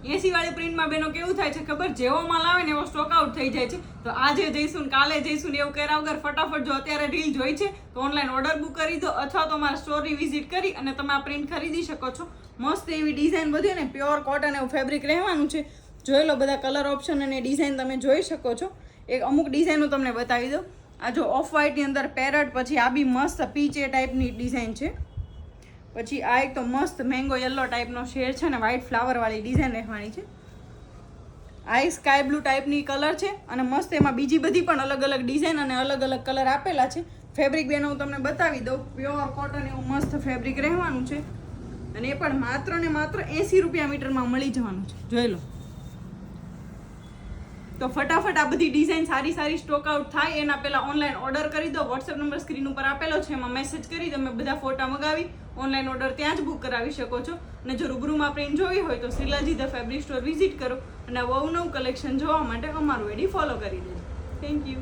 80 વાળી પ્રિન્ટમાં બેનો કેવું થાય છે ખબર, જેવો માલ આવે ને એવો સ્ટોક આઉટ થઈ જાય છે. તો આજે જઈશું ને કાલે જઈશું ને એવું કર્યા વગર ફટાફટ જો અત્યારે રીલ જોઈ છે તો ઓનલાઈન ઓર્ડર બુક કરી દો, અથવા તો મારા સ્ટોરની વિઝિટ કરી અને તમે આ પ્રિન્ટ ખરીદી શકો છો. મસ્ત એવી ડિઝાઇન બધી ને પ્યોર કોટન એવું ફેબ્રિક રહેવાનું છે. જોઈ લો, બધા કલર ઓપ્શન અને ડિઝાઇન તમે જોઈ શકો છો. એક અમુક ડિઝાઇન હું તમને બતાવી દઉં. આ જો ઓફ વ્હાઇટની અંદર પેરટ, પછી આ બી મસ્ત પીચ એ ટાઈપની ડિઝાઇન છે. પછી આ એક તો મસ્ત મેંગો યલો ટાઈપનો શેડ છે ને વ્હાઇટ ફ્લાવરવાળી ડિઝાઇન રહેવાની છે. આ એક સ્કાય બ્લુ ટાઈપની કલર છે અને મસ્ત એમાં બીજી બધી પણ અલગ અલગ ડિઝાઇન અને અલગ અલગ કલર આપેલા છે. ફેબ્રિક બેન હું તમને બતાવી દઉં. પ્યોર કોટન એવું મસ્ત ફેબ્રિક રહેવાનું છે અને એ પણ માત્ર ને માત્ર 80 રૂપિયા મીટરમાં મળી જવાનું છે. જોઈ લો. તો ફટાફટ આ બધી ડિઝાઇન સારી સારી સ્ટોક આઉટ થાય એના પહેલાં ઓનલાઈન ઓર્ડર કરી દો. વોટ્સએપ નંબર સ્ક્રીન ઉપર આપેલો છે, એમાં મેસેજ કરી તમે બધા ફોટા મગાવી ઓનલાઈન ઓર્ડર ત્યાં જ બુક કરાવી શકો છો. અને જો રૂબરૂમાં પ્રિન્ટ જોવી હોય તો શીલાજી ધ ફેબ્રિક સ્ટોર વિઝિટ કરો અને નવું કલેક્શન જોવા માટે અમારું આઈડી ફોલો કરી દેજો. Thank you.